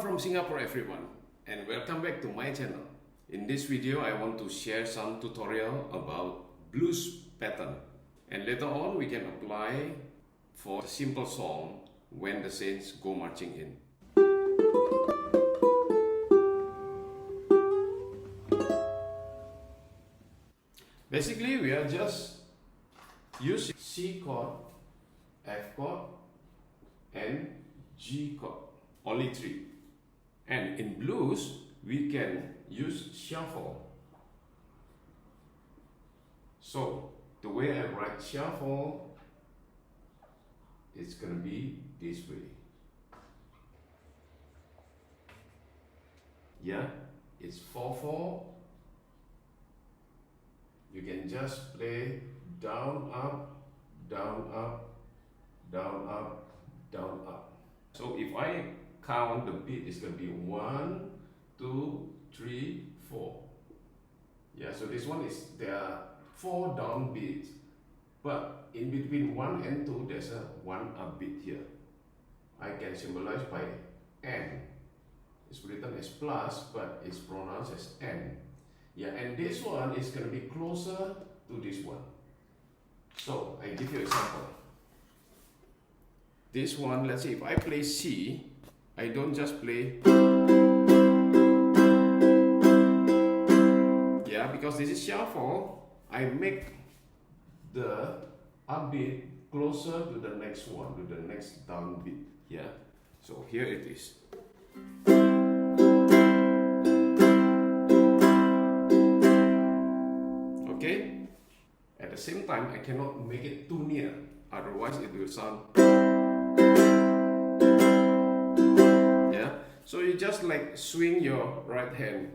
from Singapore everyone, and welcome back to my channel. In this video I want to share some tutorial about blues pattern, and later on we can apply for a simple song when the saints go marching in. Basically we are just using C chord, F chord and G chord, only three. And in blues we can use shuffle. So the way I write shuffle, it's gonna be this way. Yeah, it's 4/4. You can just play down, up, down, up, down, up, down, up. So if I count the beat, it's going to be 1, 2, 3, 4. Yeah, so this one is, there are 4 down beats, but in between 1 and 2, there's a 1 up beat here. I can symbolize by N. It's written as plus, but it's pronounced as N. Yeah, and this one is going to be closer to this one. So I give you an example. This one, let's say if I play C, I don't just play. Yeah, because this is shuffle, I make the upbeat closer to the next one, to the next downbeat. Yeah, so here it is. Okay? At the same time, I cannot make it too near, otherwise it will sound. Yeah? So you just like swing your right hand.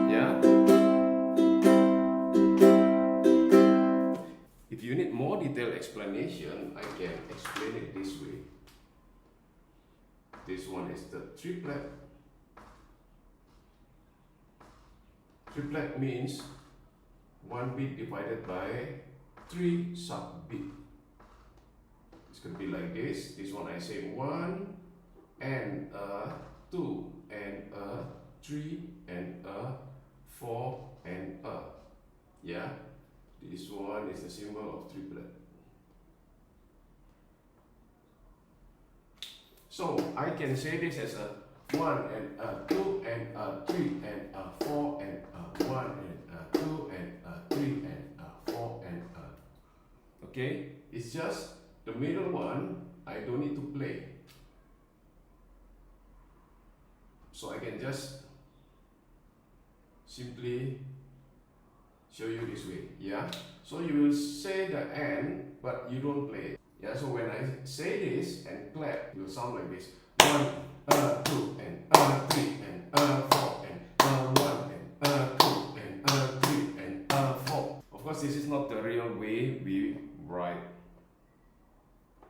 Yeah? If you need more detailed explanation, I can explain it this way. This one is the triplet. Triplet means 1 beat divided by 3 sub beat. It's going to be like this. This one I say 1 and a 2 and a 3 and a 4 and a. Yeah, this one is the symbol of triplet. So I can say this as a 1 and a 2 and a 3 and a 4 and a 1 and a 2 and a 3 and a 4 and a. Okay, it's just the middle one I don't need to play. So I can just simply show you this way. Yeah, so you will say the N but you don't play. Yeah, so when I say this and clap, it will sound like this. 1, 2 and 3 and 4 and 1 and 2 and 3 and 4. Of course, this is not the real way we write.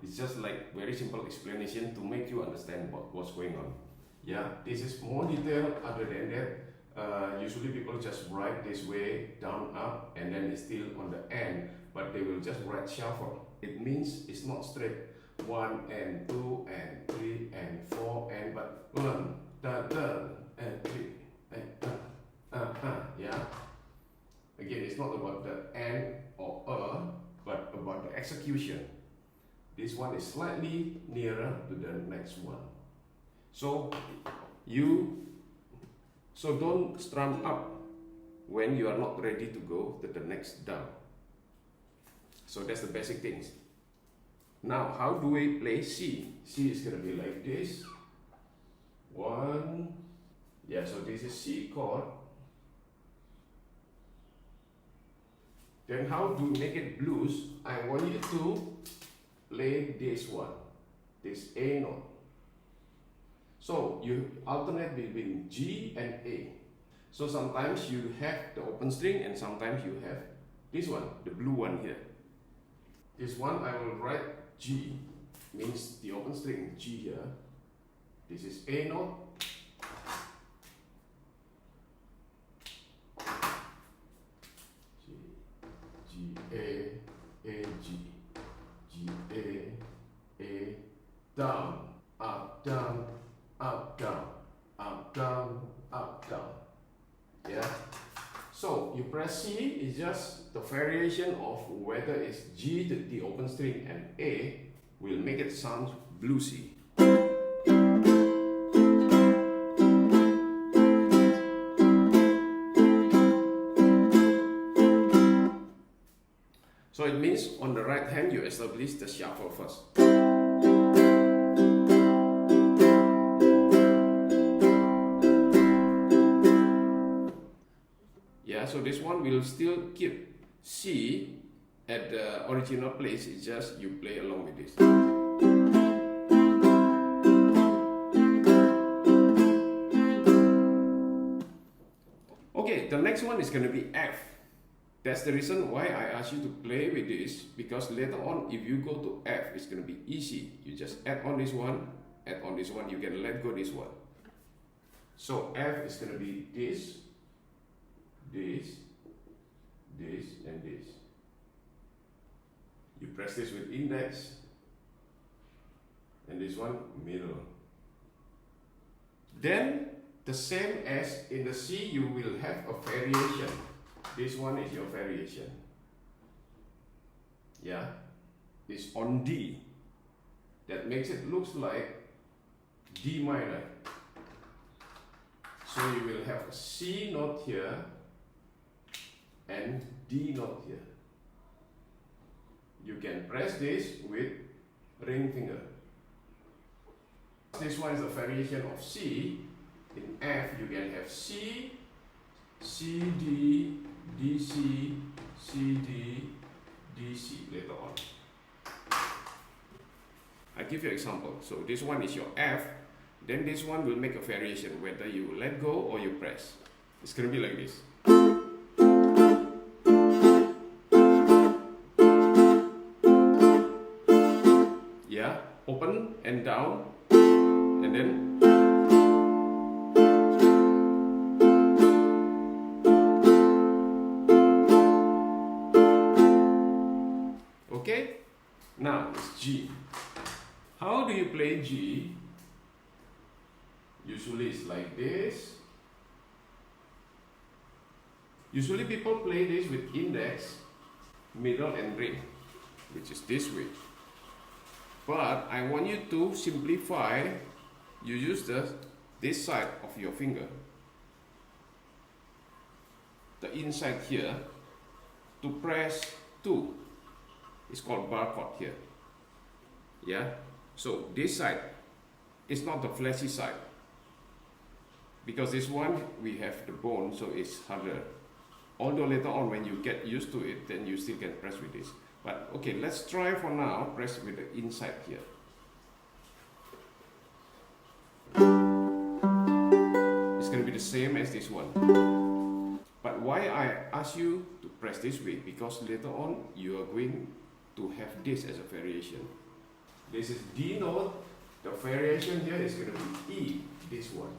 It's just like very simple explanation to make you understand what's going on. Yeah, this is more detailed. Other than that, usually people just write this way, down, up, and then it's still on the end, but they will just write shuffle. It means it's not straight. 1 and 2 and 3 and 4 and but 1, 2, and 3 and yeah. Again, it's not about the and or but about the execution. This one is slightly nearer to the next one. So don't strum up when you are not ready to go to the next down. So that's the basic things. Now, how do we play C? C is going to be like this. 1. Yeah, so this is C chord. Then how to make it blues? I want you to play this one, this A note. So you alternate between G and A. So sometimes you have the open string and sometimes you have this one, the blue one here. This one I will write G, means the open string G here. This is A note. G, A, G, G, A, down, up, down, up, down, up, down, up, down. Yeah. So you press C is just the variation of whether it's G, the open string, and A will make it sound bluesy. So it means on the right hand you establish the shuffle first. Yeah, so this one will still keep C at the original place, it's just you play along with this. Okay, the next one is going to be F. That's the reason why I asked you to play with this, because later on if you go to F, it's going to be easy. You just add on this one, you can let go this one. So F is going to be this, this, this, and this. You press this with index, and this one middle. Then the same as in the C, you will have a variation. This one is your variation. Yeah, it's on D. That makes it looks like D minor. So you will have a C note here and D note here. You can press this with ring finger. This one is a variation of C. In F you can have C, C, D, D, C, C, D, D, C later on. I give you an example. So this one is your F, then this one will make a variation whether you let go or you press. It's going to be like this. Yeah, open and down, and then okay, now it's G. How do you play G? Usually it's like this. Usually people play this with index, middle, and ring, which is this way. But I want you to simplify. You use this side of your finger, the inside here, to press 2. It's called bar chord here. Yeah. So this side is not the fleshy side, because this one we have the bone, so it's harder. Although later on when you get used to it, then you still can press with this. But okay, let's try for now, press with the inside here. It's going to be the same as this one. But why I ask you to press this way? Because later on you are going to have this as a variation. This is D note, the variation here is going to be E, this one.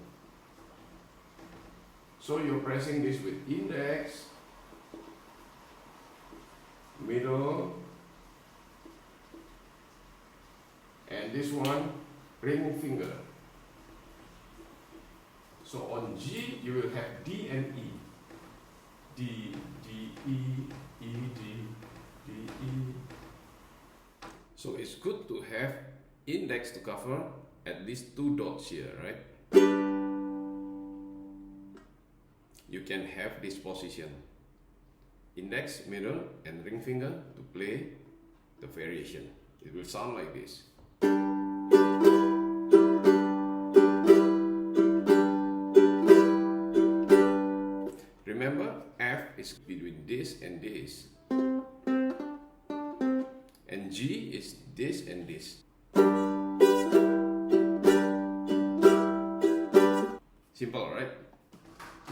So you're pressing this with index, middle, and this one ring finger. So on G you will have D and E. D, D, E, E, D, D, E. So it's good to have index to cover at least 2 dots here, right? You can have this position. Index, middle, and ring finger to play the variation. It will sound like this. Remember, F is between this and this. And G is this and this. Simple, right?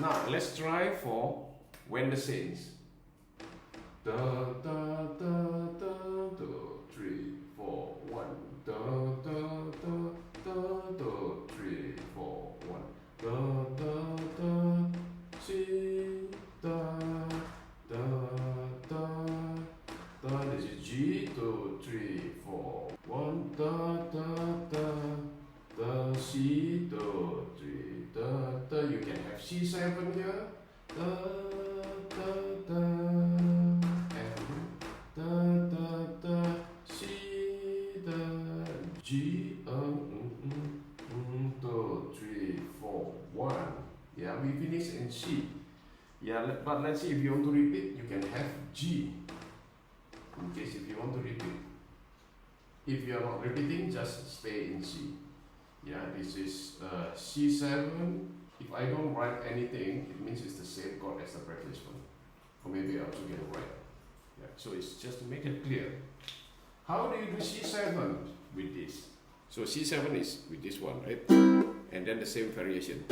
Now let's try for When the Saints. Da da da da da 3 4 1. Da da da da da 3 4 1. Da da da C da da da da. This is G 2 3 4 1. Da da da C7 here, da, da, da, and da, da, da, C, da, G, 2, 3, 4, 1. Yeah, we finish in C. Yeah, but let's see if you want to repeat, you can have G. In case if you want to repeat. If you are not repeating, just stay in C. Yeah, this is C7. If I don't write anything, it means it's the same chord as the previous one. Or maybe I also get it right. Yeah, so it's just to make it clear. How do you do C7 with this? So C7 is with this one, right? And then the same variation.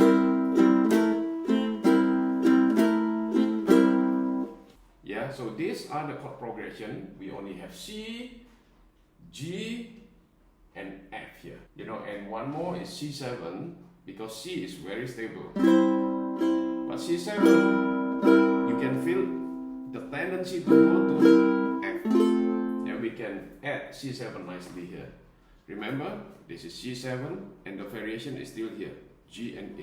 Yeah, so these are the chord progression. We only have C, G, and F here. You know, and one more is C7 because C is very stable. But C7, you can feel the tendency to go to F. Yeah, we can add C7 nicely here. Remember, this is C7 and the variation is still here, G and A.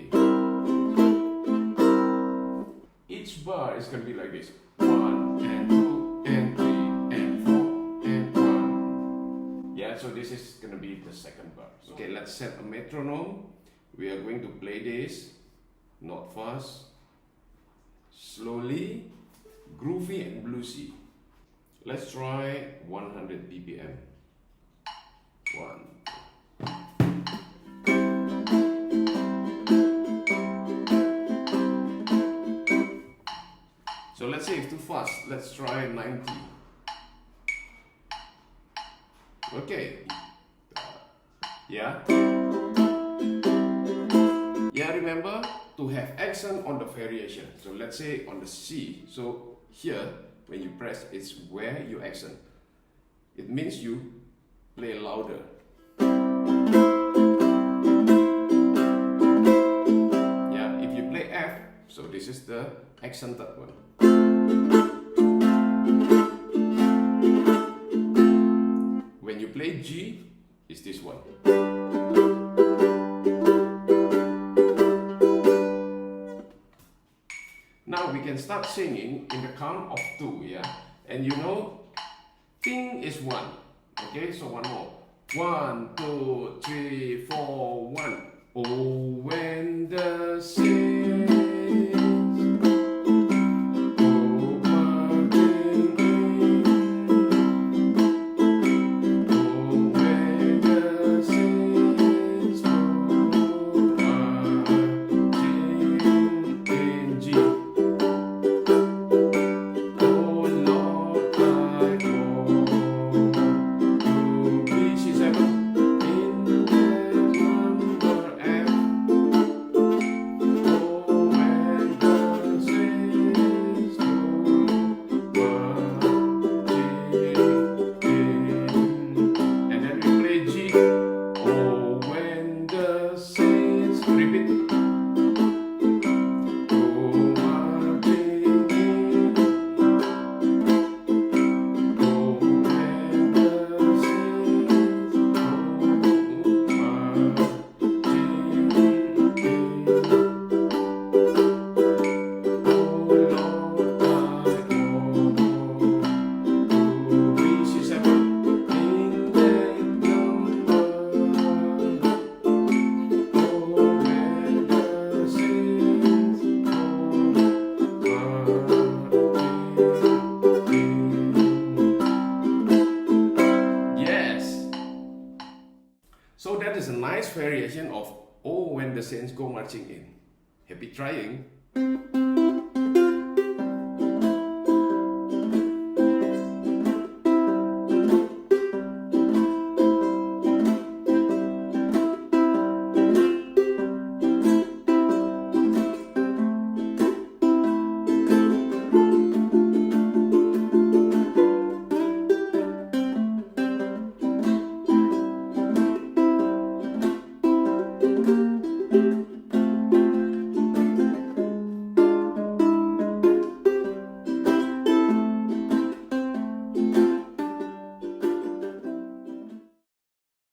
Each bar is going to be like this. 1 and 2 and 3 and 4 and 1. Yeah, so this is going to be the second bar. Okay, let's set a metronome. We are going to play this, not fast, slowly, groovy and bluesy. Let's try 100 BPM. 1. So let's say it's too fast. Let's try 90. Okay. Yeah. Yeah, remember to have accent on the variation. So let's say on the C. So here, when you press, it's where you accent. It means you play louder. Yeah, if you play F, so this is the accented one. When you play G, it's this one. Now we can start singing in the count of 2, yeah? And you know, ting is 1. Okay, so one more. 1, 2, 3, 4, 1. Oh, when the saints go marching in. Oh, when the saints go marching in G. Oh Lord, I go to B7 in that number F. Oh, when the saints go marching in. And then we play G. Oh, when the saints repeat. Go marching in. Oh, when the saints go marching in. Oh Lord, I go to B7 in that number. Oh, when the saints go marching in. Yes. So that is a nice variation of Oh, when the saints go marching in. Happy trying.